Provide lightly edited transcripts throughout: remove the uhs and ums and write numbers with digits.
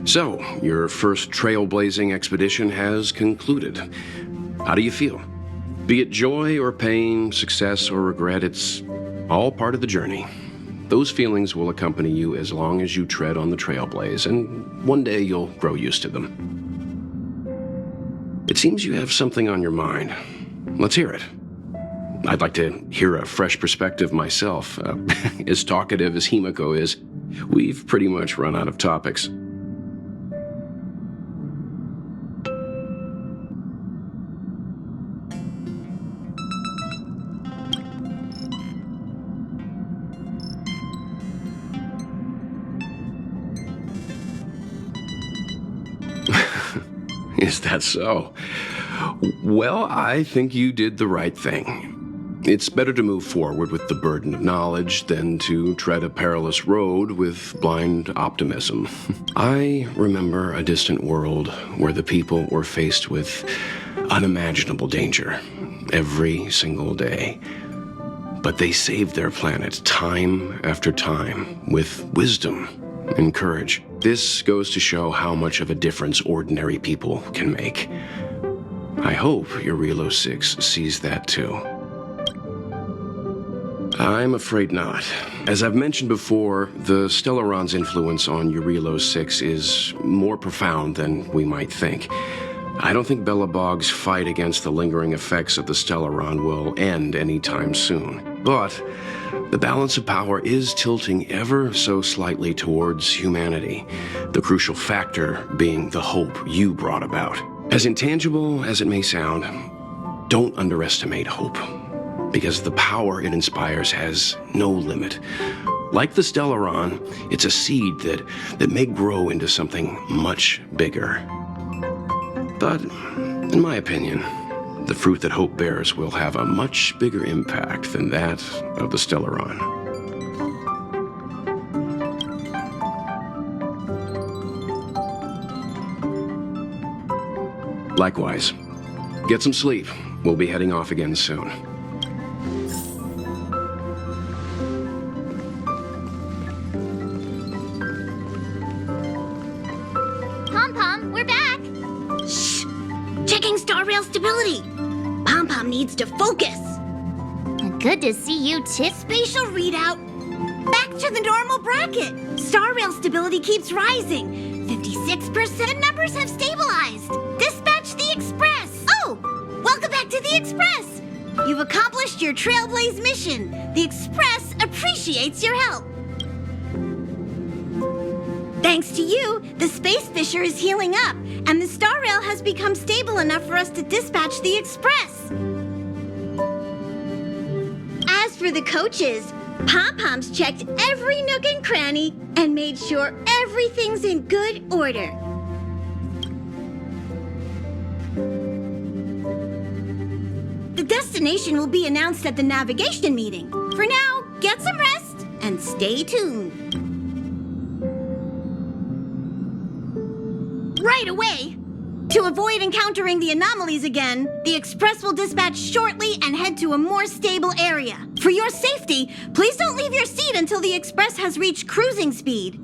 So, your first trailblazing expedition has concluded. How do you feel? Be it joy or pain, success or regret, it's all part of the journey. Those feelings will accompany you as long as you tread on the trailblaze, and one day you'll grow used to them. It seems you have something on your mind. Let's hear it. I'd like to hear a fresh perspective myself. As talkative as Himiko is, we've pretty much run out of topics. Is that so? Well, I think you did the right thing. It's better to move forward with the burden of knowledge than to tread a perilous road with blind optimism. I remember a distant world where the people were faced with unimaginable danger every single day. But they saved their planet time after time with wisdom and courage. This goes to show how much of a difference ordinary people can make. I hope Eurilo 6 sees that too. I'm afraid not. As I've mentioned before, the Stellaron's influence on Eurilo 6 is more profound than we might think. I don't think Belobog's fight against the lingering effects of the Stellaron will end anytime soon. But the balance of power is tilting ever so slightly towards humanity, the crucial factor being the hope you brought about. As intangible as it may sound, don't underestimate hope, because the power it inspires has no limit. Like the Stellaron, it's a seed that may grow into something much bigger. But, in my opinion, the fruit that hope bears will have a much bigger impact than that of the Stellaron. Likewise. Get some sleep. We'll be heading off again soon. Pom-Pom, we're back! Shh! Checking star rail stability. Pom-Pom needs to focus. Good to see you, too. Spatial readout. Back to the normal bracket. Star rail stability keeps rising. 56% numbers have stabilized. Dispatch the Express. Oh, welcome back to the Express. You've accomplished your Trailblaze mission. The Express appreciates your help. Thanks to you, the Space Fisher is healing up, and the Star Rail has become stable enough for us to dispatch the Express. As for the coaches, Pom-Pom's checked every nook and cranny and made sure everything's in good order. The destination will be announced at the navigation meeting. For now, get some rest and stay tuned. Right away! To avoid encountering the anomalies again, the Express will dispatch shortly and head to a more stable area. For your safety, please don't leave your seat until the Express has reached cruising speed.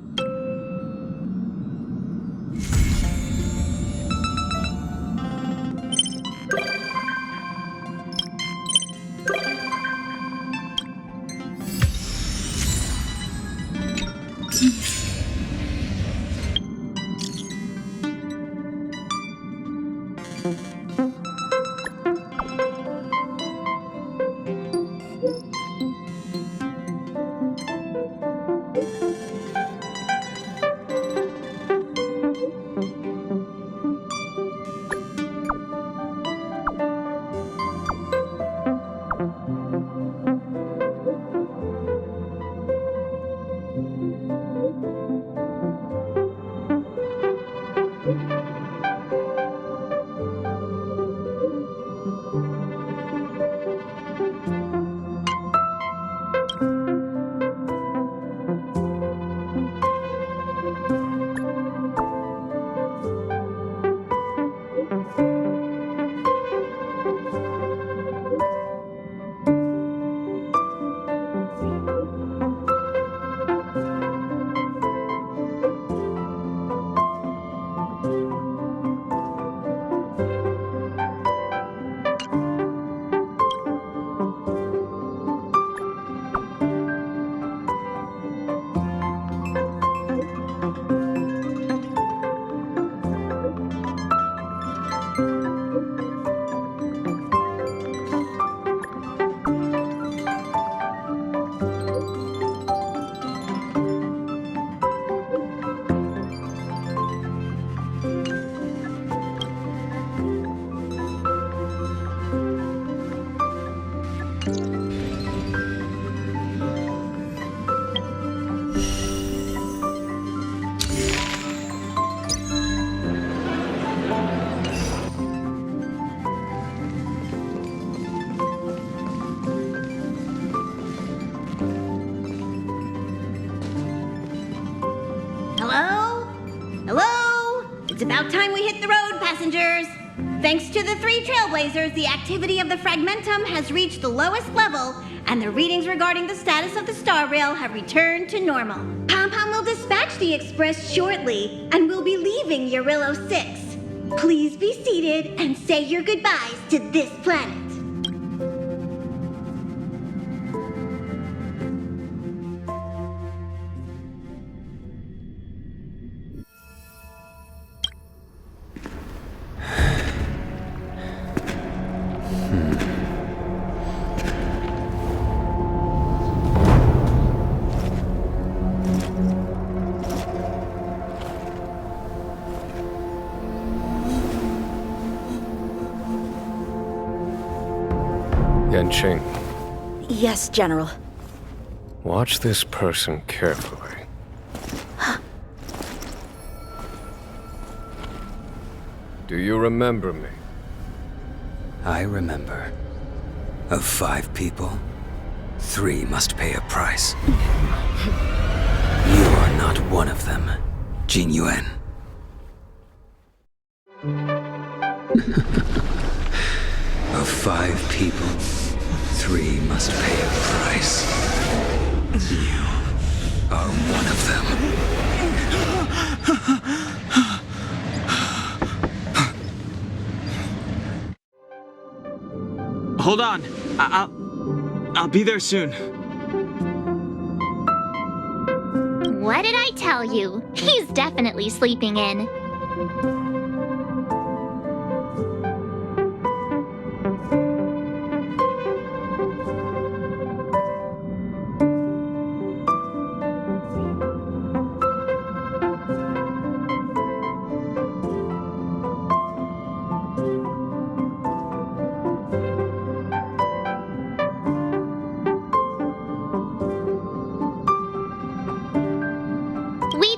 Hello? It's about time we hit the road, passengers. Thanks to the 3 Trailblazers, the activity of the Fragmentum has reached the lowest level, and the readings regarding the status of the Star Rail have returned to normal. Pom-Pom will dispatch the Express shortly, and will be leaving Eurillo 6. Please be seated and say your goodbyes to this planet. Yanqing, Yes, General. watch this person carefully. Do you remember me? I remember. Of 5 people, 3 must pay a price. You are not one of them, Jin Yuan. Of 5 people, 3 must pay a price. You are one of them. Hold on. I'll be there soon. What did I tell you? He's definitely sleeping in.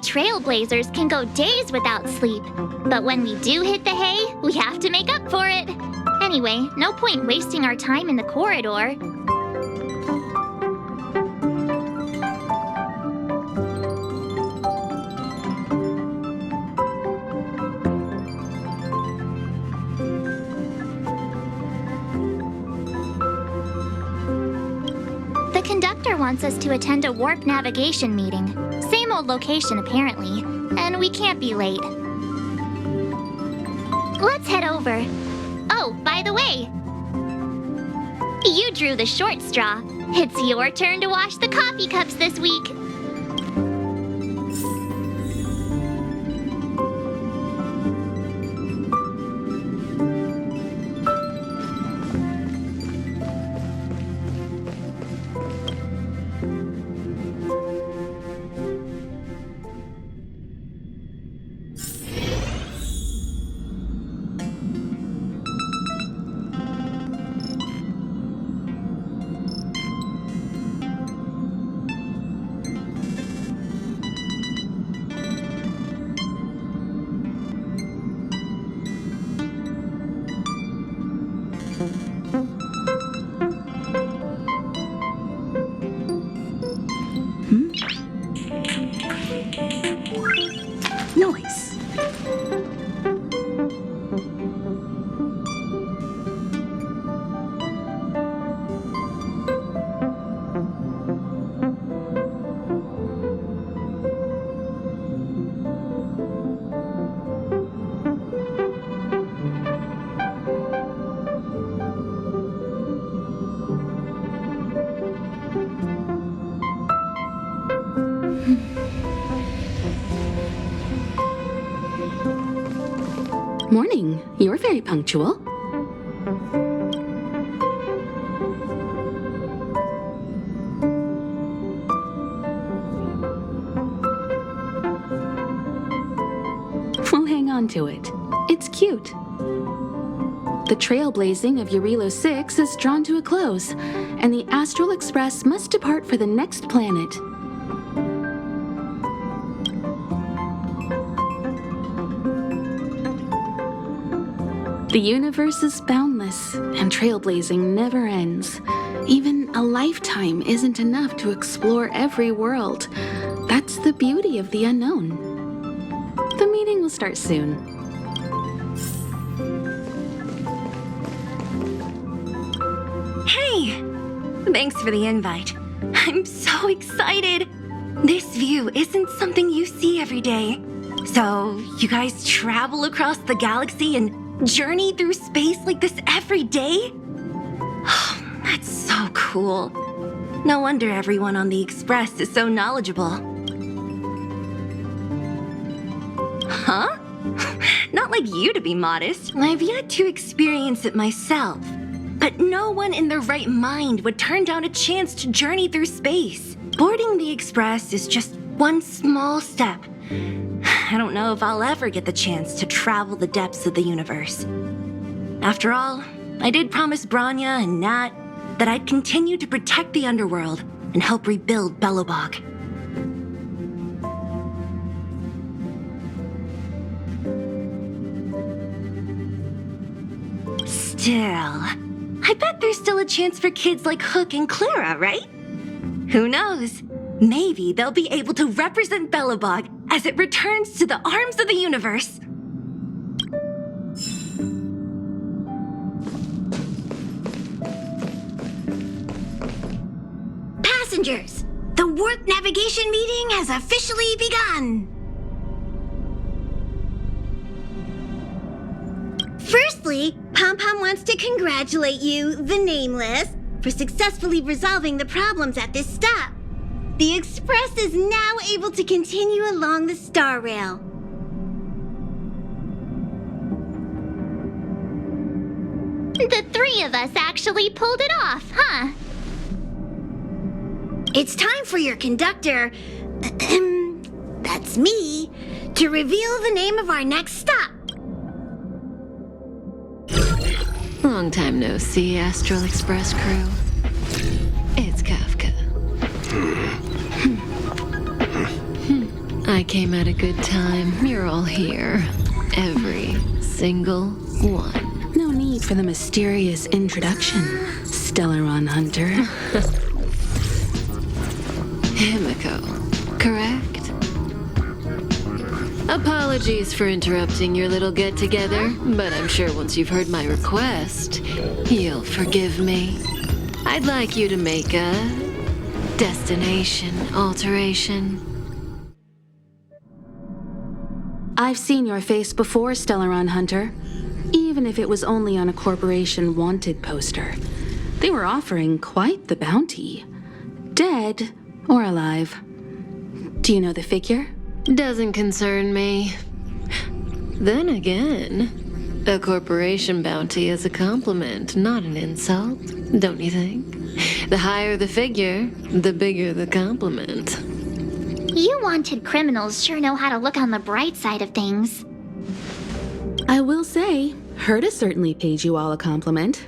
Trailblazers can go days without sleep, but when we do hit the hay, we have to make up for it. Anyway, no point wasting our time in the corridor. The conductor wants us to attend a warp navigation meeting. Same old location, apparently, and we can't be late. Let's head over. Oh, by the way, you drew the short straw. It's your turn to wash the coffee cups this week. Noise. Morning. You're very punctual. We'll hang on to it. It's cute. The trailblazing of Eurillo 6 is drawn to a close, and the Astral Express must depart for the next planet. The universe is boundless, and trailblazing never ends. Even a lifetime isn't enough to explore every world. That's the beauty of the unknown. The meeting will start soon. Hey! Thanks for the invite. I'm so excited! This view isn't something you see every day. So, you guys travel across the galaxy and journey through space like this every day? That's so cool. No wonder everyone on the Express is so knowledgeable. Huh? Not like you to be modest. I've yet to experience it myself. But no one in their right mind would turn down a chance to journey through space. Boarding the Express is just one small step. I don't know if I'll ever get the chance to travel the depths of the universe. After all, I did promise Branya and Nat that I'd continue to protect the underworld and help rebuild Belobog. Still, I bet there's still a chance for kids like Hook and Clara, right? Who knows? Maybe they'll be able to represent Belobog as it returns to the arms of the universe. Passengers, the warp navigation meeting has officially begun. Firstly, Pom-Pom wants to congratulate you, the Nameless, for successfully resolving the problems at this stop. The Express is now able to continue along the Star Rail. The three of us actually pulled it off, huh? It's time for your conductor, that's me, to reveal the name of our next stop. Long time no see, Astral Express crew. It's Kafka. I came at a good time. You're all here. Every single one. No need for the mysterious introduction, Stellaron Hunter. Himiko, correct? Apologies for interrupting your little get-together, but I'm sure once you've heard my request, you'll forgive me. I'd like you to make a destination alteration. I've seen your face before, Stellaron Hunter. Even if it was only on a corporation wanted poster. They were offering quite the bounty. Dead or alive. Do you know the figure? Doesn't concern me. Then again, a corporation bounty is a compliment, not an insult, don't you think? The higher the figure, the bigger the compliment. You wanted criminals sure know how to look on the bright side of things. I will say, Herta certainly paid you all a compliment.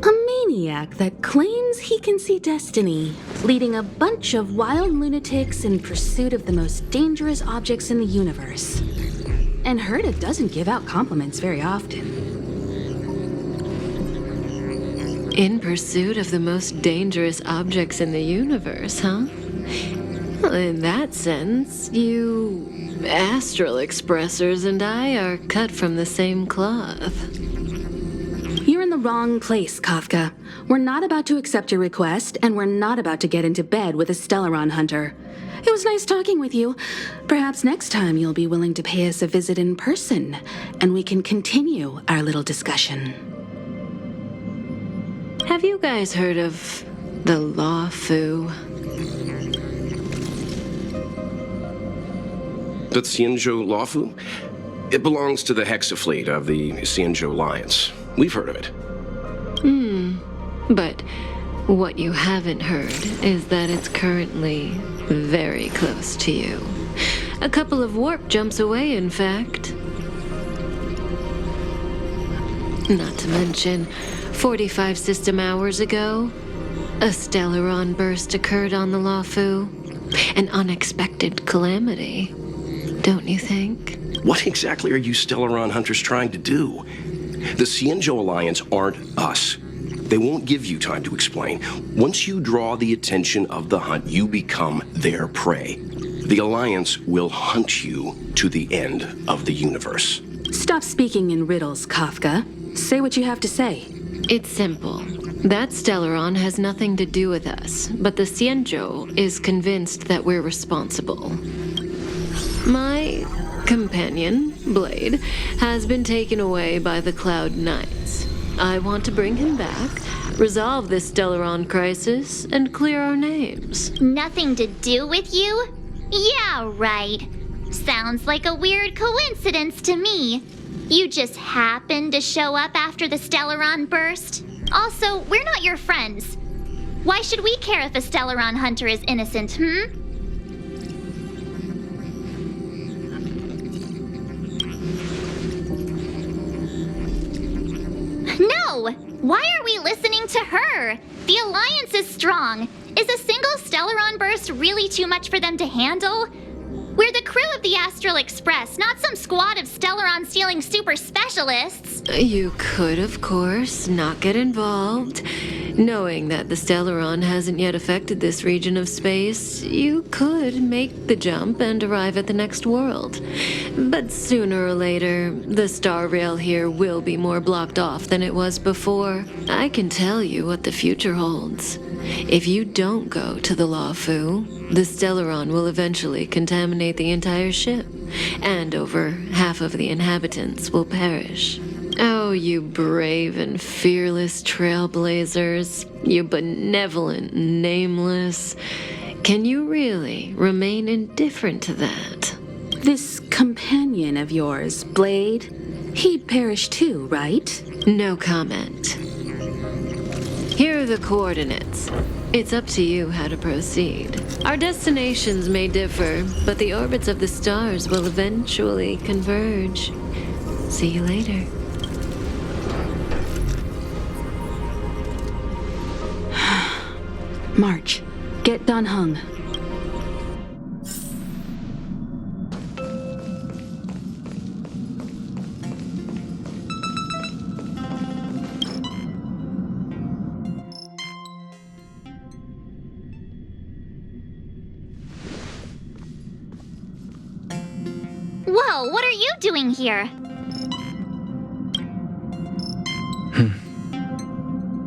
A maniac that claims he can see destiny, leading a bunch of wild lunatics in pursuit of the most dangerous objects in the universe. And Herta doesn't give out compliments very often. In pursuit of the most dangerous objects in the universe, huh? Well, in that sense, you Astral Expressers and I are cut from the same cloth. You're in the wrong place, Kafka. We're not about to accept your request, and we're not about to get into bed with a Stellaron Hunter. It was nice talking with you. Perhaps next time you'll be willing to pay us a visit in person, and we can continue our little discussion. Have you guys heard of the Luofu? The Xianzhou Luofu? It belongs to the Hexafleet of the Xianzhou Alliance. We've heard of it. But what you haven't heard is that it's currently very close to you. A couple of warp jumps away, in fact. Not to mention, 45 system hours ago, a Stellaron burst occurred on the Luofu. An unexpected calamity, don't you think? What exactly are you Stellaron Hunters trying to do? The Xianzhou Alliance aren't us. They won't give you time to explain. Once you draw the attention of the hunt, you become their prey. The Alliance will hunt you to the end of the universe. Stop speaking in riddles, Kafka. Say what you have to say. It's simple. That Stellaron has nothing to do with us, but the Xianzhou is convinced that we're responsible. My companion, Blade, has been taken away by the Cloud Knights. I want to bring him back, resolve this Stellaron crisis, and clear our names. Nothing to do with you? Yeah, right. Sounds like a weird coincidence to me. You just happened to show up after the Stellaron burst? Also, we're not your friends. Why should we care if a Stellaron hunter is innocent, No! Why are we listening to her? The Alliance is strong. Is a single Stellaron burst really too much for them to handle? We're the crew of the Astral Express, not some squad of Stellaron-stealing super specialists. You could, of course, not get involved. Knowing that the Stellaron hasn't yet affected this region of space, you could make the jump and arrive at the next world. But sooner or later, the star rail here will be more blocked off than it was before. I can tell you what the future holds. If you don't go to the Luofu, the Stellaron will eventually contaminate the entire ship, and over half of the inhabitants will perish. Oh, you brave and fearless trailblazers, you benevolent nameless. Can you really remain indifferent to that? This companion of yours, Blade, he perished too, right? No comment. Here are the coordinates. It's up to you how to proceed. Our destinations may differ, but the orbits of the stars will eventually converge. See you later. March, get Dan Heng. Whoa, what are you doing here?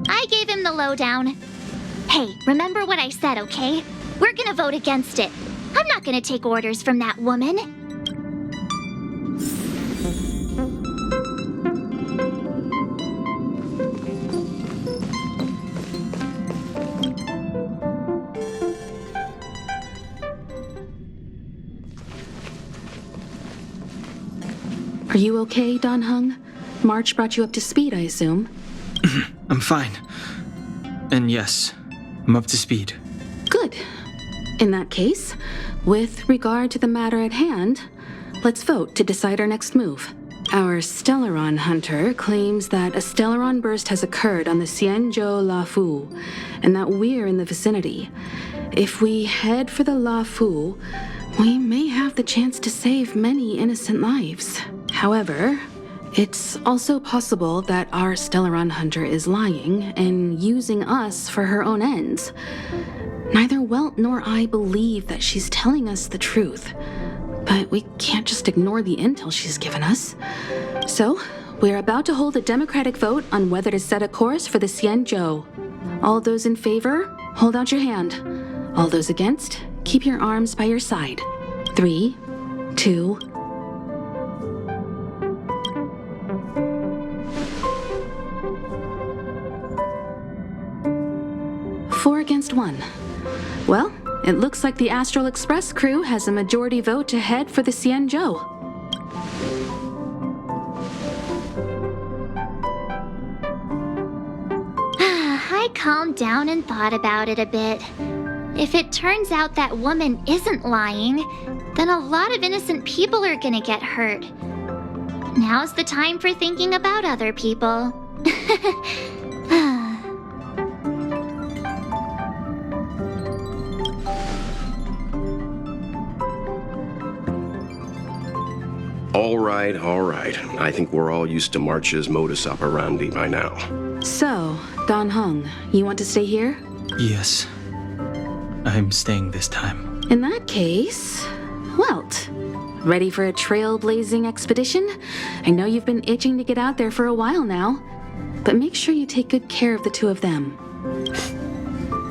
I gave him the lowdown. Hey, remember what I said, okay? We're gonna vote against it. I'm not gonna take orders from that woman. Are you okay, Dan Heng? March brought you up to speed, I assume. I'm fine. And yes, I'm up to speed. Good. In that case, with regard to the matter at hand, let's vote to decide our next move. Our Stellaron hunter claims that a Stellaron burst has occurred on the Xianzhou Luofu, and that we're in the vicinity. If we head for the Luofu, we may have the chance to save many innocent lives. However, it's also possible that our Stellaron hunter is lying and using us for her own ends. Neither Welt nor I believe that she's telling us the truth, but we can't just ignore the intel she's given us. So, we're about to hold a democratic vote on whether to set a course for the Xianzhou. All those in favor, hold out your hand. All those against, keep your arms by your side. 3, 2, 4 against 1. Well, it looks like the Astral Express crew has a majority vote to head for the Xianzhou. I calmed down and thought about it a bit. If it turns out that woman isn't lying, then a lot of innocent people are gonna get hurt. Now's the time for thinking about other people. All right. I think we're all used to March's modus operandi by now. So, Dan Heng, you want to stay here? Yes. I'm staying this time. In that case, Welt. Ready for a trailblazing expedition? I know you've been itching to get out there for a while now, but make sure you take good care of the two of them.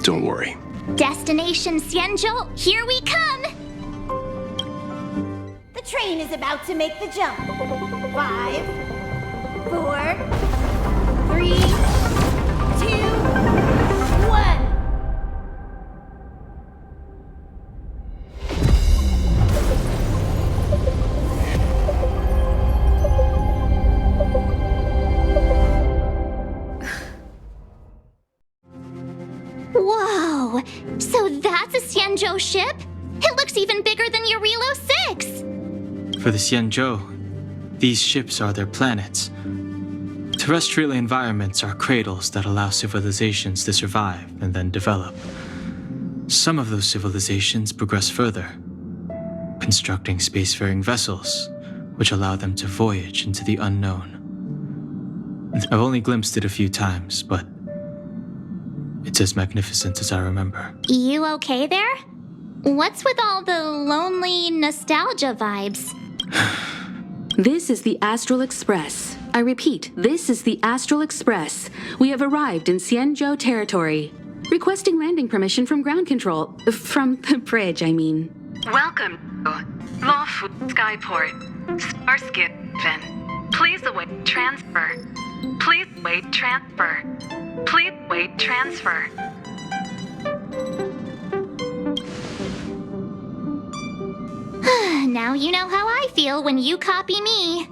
Don't worry. Destination Xianzhou, here we come! The train is about to make the jump. 5, 4, 3, 2, 1. Whoa! So that's a Xianzhou ship? It looks even bigger than Eurilo 6! For the Xianzhou, these ships are their planets. Terrestrial environments are cradles that allow civilizations to survive and then develop. Some of those civilizations progress further, constructing spacefaring vessels, which allow them to voyage into the unknown. I've only glimpsed it a few times, but it's as magnificent as I remember. You okay there? What's with all the lonely nostalgia vibes? This is the Astral Express. I repeat, this is the Astral Express. We have arrived in Xianzhou territory. Requesting landing permission from ground control. From the bridge, I mean. Welcome to Lawful Skyport. Starsky Fin. Please await transfer. Please wait transfer. Please wait transfer. Now you know how I feel when you copy me.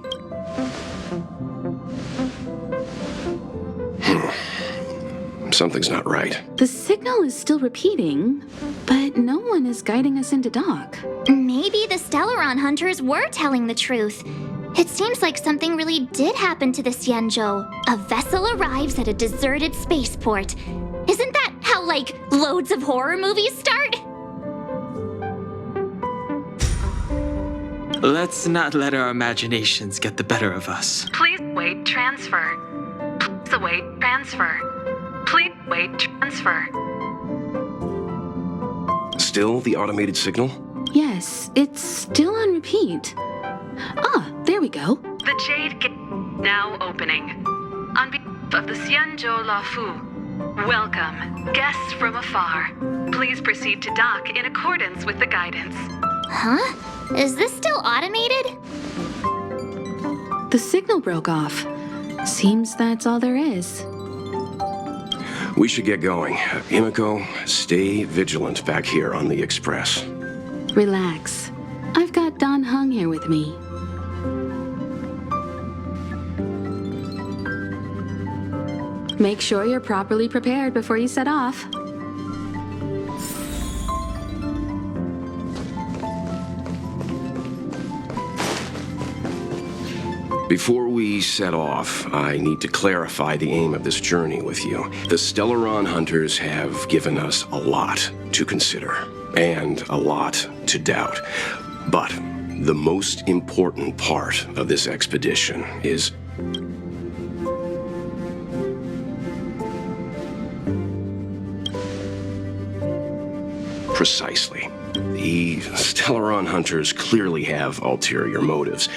Something's not right. The signal is still repeating, but no one is guiding us into dock. Maybe the Stellaron hunters were telling the truth. It seems like something really did happen to the Xianzhou. A vessel arrives at a deserted spaceport. Isn't that how, like, loads of horror movies start? Let's not let our imaginations get the better of us. Please wait transfer. Please await transfer. Please wait transfer. Still the automated signal? Yes, it's still on repeat. Ah, there we go. The Jade Gate now opening. On behalf of the Xianzhou Lafu, welcome, guests from afar. Please proceed to dock in accordance with the guidance. Huh? Is this still automated? The signal broke off. Seems that's all there is. We should get going. Himiko, stay vigilant back here on the Express. Relax. I've got Dan Heng here with me. Make sure you're properly prepared before you set off. Before we set off, I need to clarify the aim of this journey with you. The Stellaron hunters have given us a lot to consider, and a lot to doubt. But the most important part of this expedition is precisely. The Stellaron hunters clearly have ulterior motives.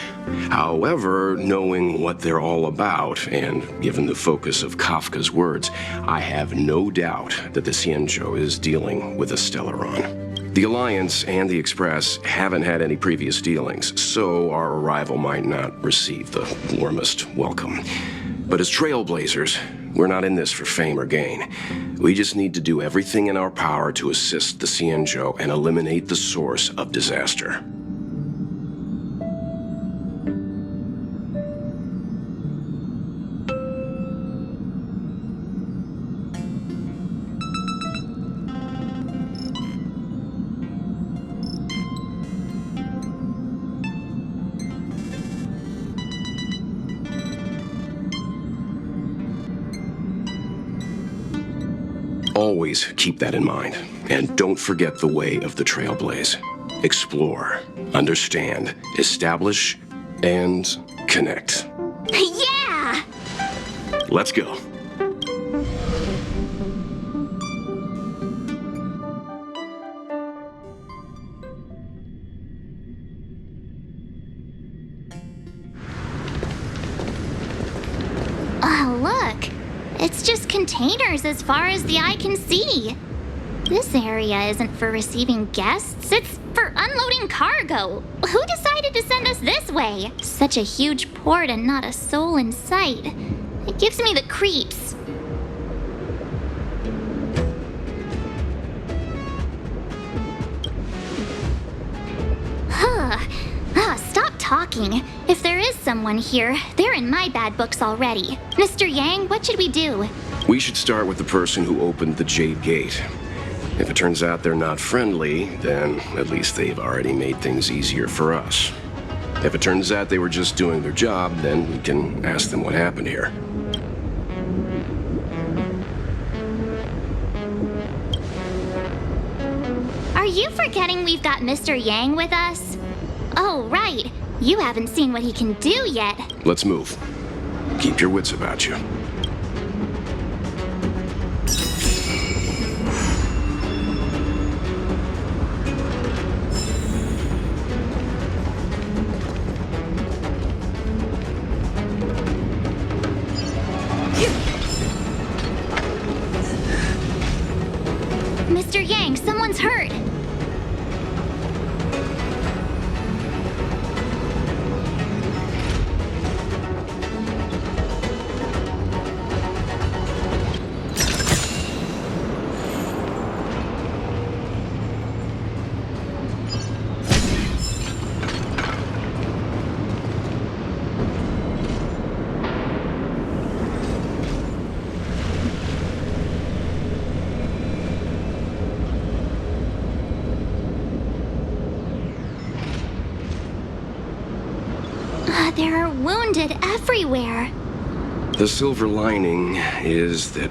However, knowing what they're all about, and given the focus of Kafka's words, I have no doubt that the Xianzhou is dealing with a Stellaron. The Alliance and the Express haven't had any previous dealings, so our arrival might not receive the warmest welcome. But as trailblazers, we're not in this for fame or gain. We just need to do everything in our power to assist the Xianzhou and eliminate the source of disaster. Always keep that in mind. And don't forget the way of the Trailblaze. Explore, understand, establish, and connect. Yeah! Let's go. Oh, look. It's just containers as far as the eye can see. This area isn't for receiving guests, it's for unloading cargo. Who decided to send us this way? Such a huge port and not a soul in sight. It gives me the creeps. Stop talking. If there is someone here, they're in my bad books already. Mr. Yang, what should we do? We should start with the person who opened the Jade Gate. If it turns out they're not friendly, then at least they've already made things easier for us. If it turns out they were just doing their job, then we can ask them what happened here. Are you forgetting we've got Mr. Yang with us? Oh, right. You haven't seen what he can do yet. Let's move. Keep your wits about you. Mr. Yang, someone's hurt. There are wounded everywhere. The silver lining is that,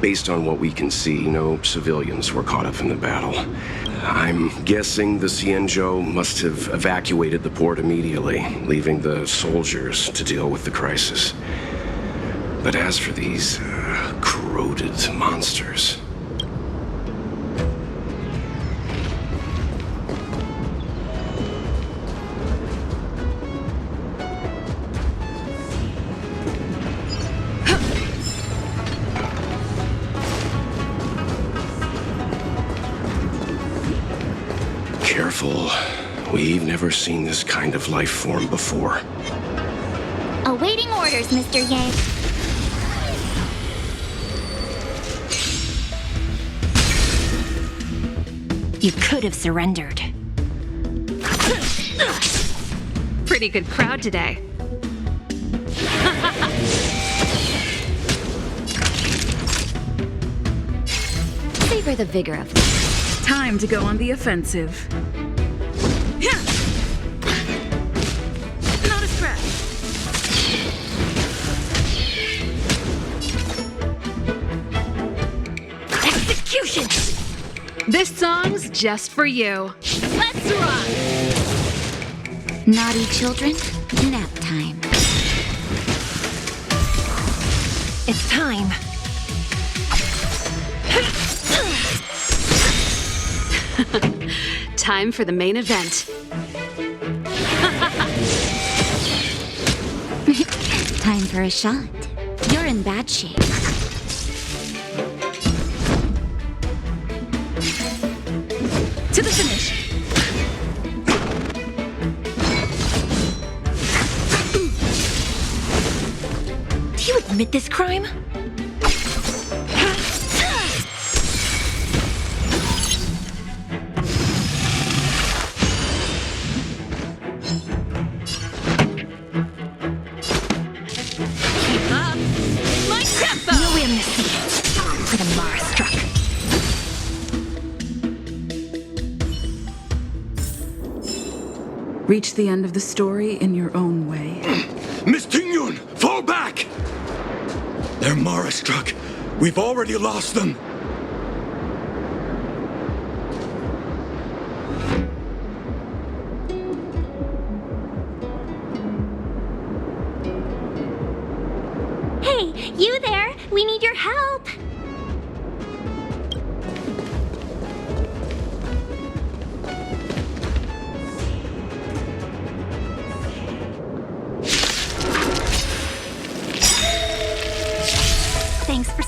based on what we can see, no civilians were caught up in the battle. I'm guessing the Xianzhou must have evacuated the port immediately, leaving the soldiers to deal with the crisis. But as for these corroded monsters... Careful. We've never seen this kind of life form before. Awaiting orders, Mr. Yang. You could have surrendered. Pretty good crowd today. Savor the vigor of this. Time to go on the offensive. Not a scratch. Execution! This song's just for you. Let's rock! Naughty children, nap time. It's time. Time for the main event. Time for a shot. You're in bad shape. To the finish. Do you admit this crime? Reach the end of the story in your own way. Miss Tingyun, fall back! They're Mara struck. We've already lost them. Hey, you there? We need your help.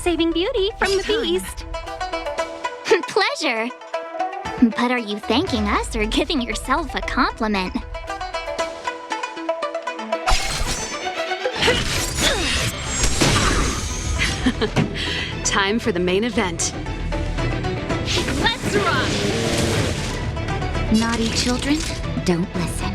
saving beauty from the beast. Pleasure. But are you thanking us or giving yourself a compliment? Time for the main event. Let's rock! Naughty children, don't listen.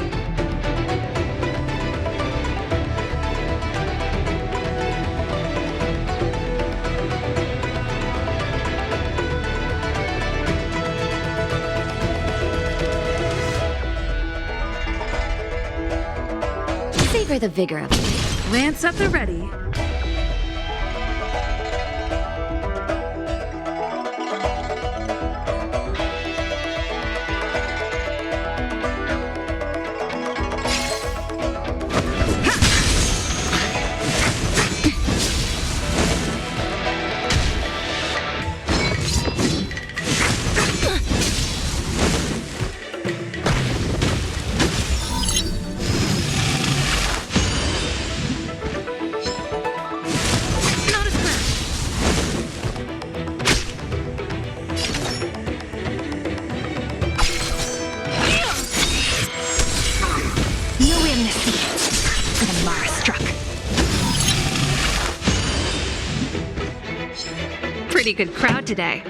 Savor the vigor of it. Lance at the ready. Pretty good crowd today.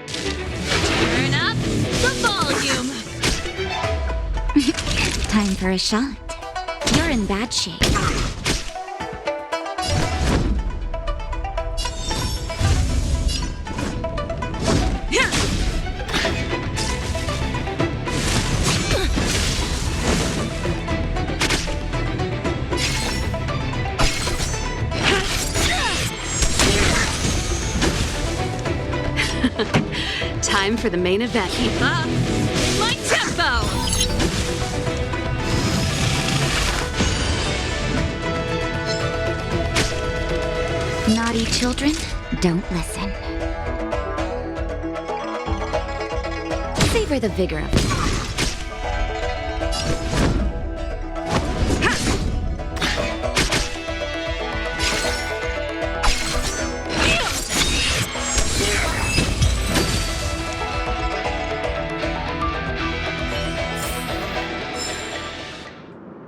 Turn up the volume. Time for a shot. You're in bad shape. Time for the main event. Keep up my tempo. Naughty children, don't listen. Savor the vigor of it.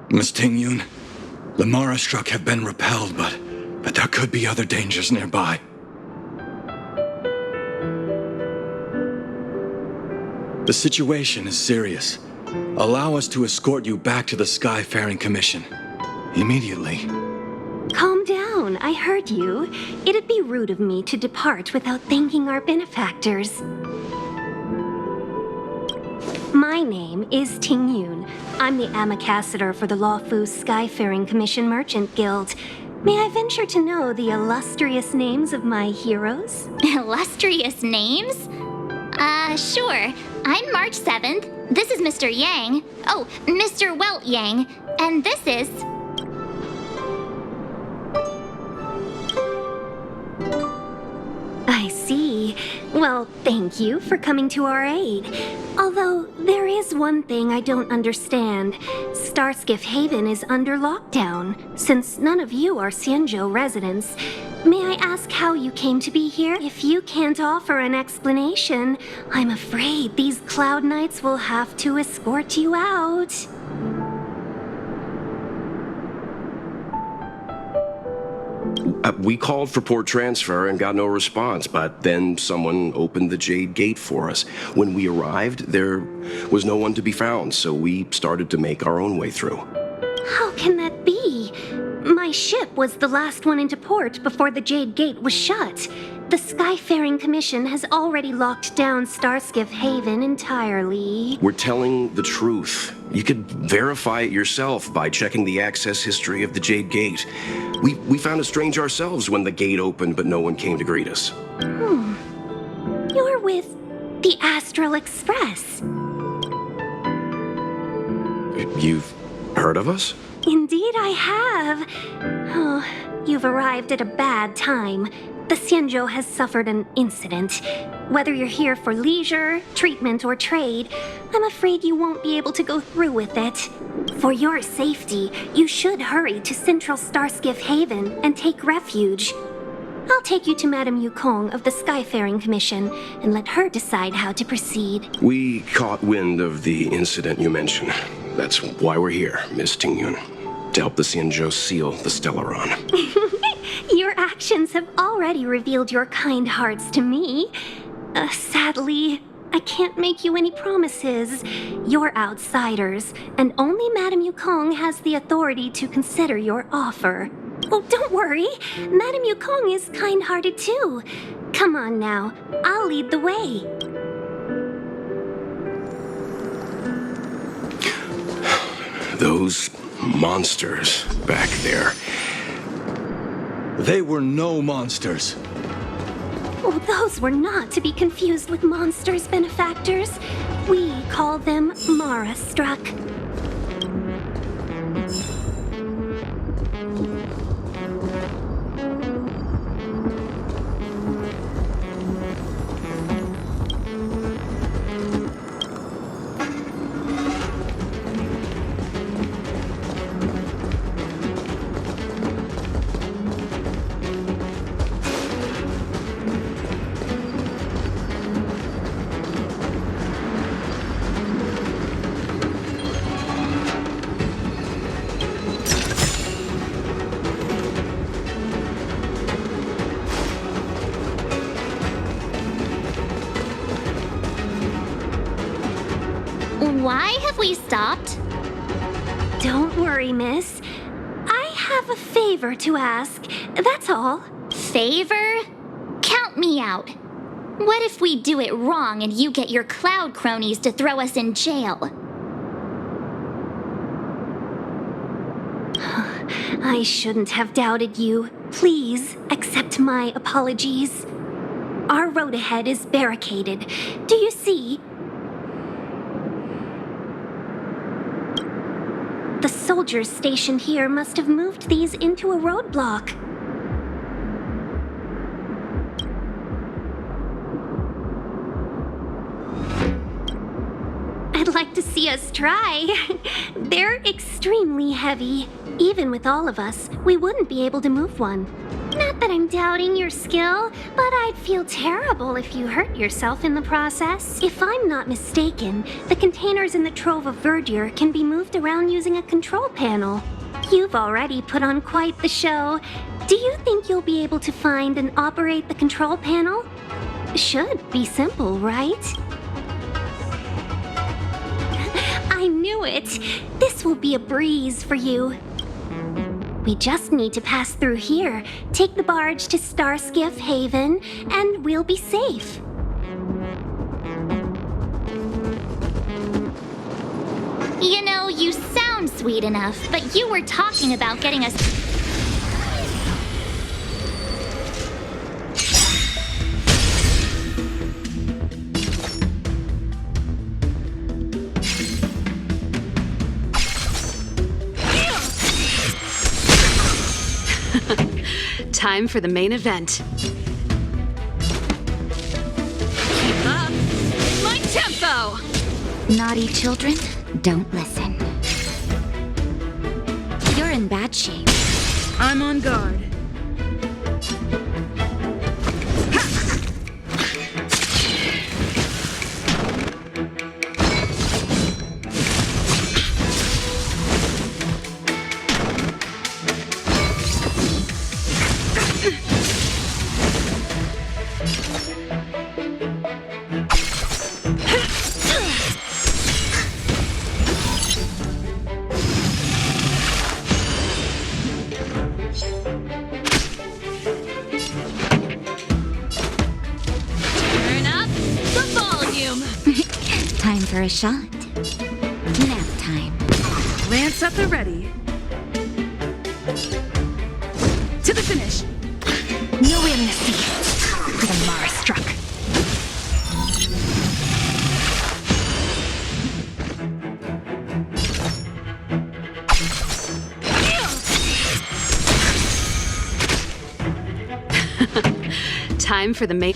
Miss Ting-Yun, the Mara struck have been repelled, but there could be other dangers nearby. The situation is serious. Allow us to escort you back to the Skyfaring Commission. Immediately. Calm down, I heard you. It'd be rude of me to depart without thanking our benefactors. My name is Ting-Yun. I'm the Ambassador for the Luofu Skyfaring Commission Merchant Guild. May I venture to know the illustrious names of my heroes? Illustrious names? Sure. I'm March 7th. This is Mr. Yang. Oh, Mr. Welt Yang. And this is... I see. Well, thank you for coming to our aid. Although, there is one thing I don't understand. Starskiff Haven is under lockdown. Since none of you are Xianzhou residents, may I ask how you came to be here? If you can't offer an explanation, I'm afraid these Cloud Knights will have to escort you out. We called for port transfer and got no response, but then someone opened the Jade Gate for us. When we arrived, there was no one to be found, so we started to make our own way through. How can that be? My ship was the last one into port before the Jade Gate was shut. The Skyfaring Commission has already locked down Starskiff Haven entirely. We're telling the truth. You could verify it yourself by checking the access history of the Jade Gate. We found it strange ourselves when the gate opened, but no one came to greet us. You're with the Astral Express. You've heard of us? Indeed I have. Oh, you've arrived at a bad time. The The Xianzhou has suffered an incident. Whether you're here for leisure, treatment, or trade, I'm afraid you won't be able to go through with it. For your safety, you should hurry to Central Starskiff Haven and take refuge. I'll take you to Madame Yukong of the Skyfaring Commission and let her decide how to proceed. We caught wind of the incident you mentioned. That's why we're here, Miss Tingyun. To help the Xianzhou seal the Stellaron. Your actions have already revealed your kind hearts to me. Sadly, I can't make you any promises. You're outsiders, and only Madame Yukong has the authority to consider your offer. Oh, don't worry. Madame Yukong is kind-hearted too. Come on now, I'll lead the way. Those monsters back there. They were no monsters. Oh, those were not to be confused with monsters, benefactors. We call them Mara-struck. Why have we stopped? Don't worry, miss. I have a favor to ask, that's all. Favor? Count me out. What if we do it wrong and you get your cloud cronies to throw us in jail? I shouldn't have doubted you. Please accept my apologies. Our road ahead is barricaded. Do you see? The soldiers stationed here must have moved these into a roadblock. I'd like to see us try. They're extremely heavy. Even with all of us, we wouldn't be able to move one. Not that I'm doubting your skill, but I'd feel terrible if you hurt yourself in the process. If I'm not mistaken, the containers in the Trove of Verdure can be moved around using a control panel. You've already put on quite the show. Do you think you'll be able to find and operate the control panel? Should be simple, right? I knew it! This will be a breeze for you. We just need to pass through here, take the barge to Starskiff Haven, and we'll be safe. You know, you sound sweet enough, but you were talking about getting us... Time for the main event. Keep up my tempo! Naughty children, don't listen. You're in bad shape. I'm on guard. Time for a shot. Nap time. Lance at the ready. To the finish. Nowhere in the sea for the Mara-struck. Time for the make.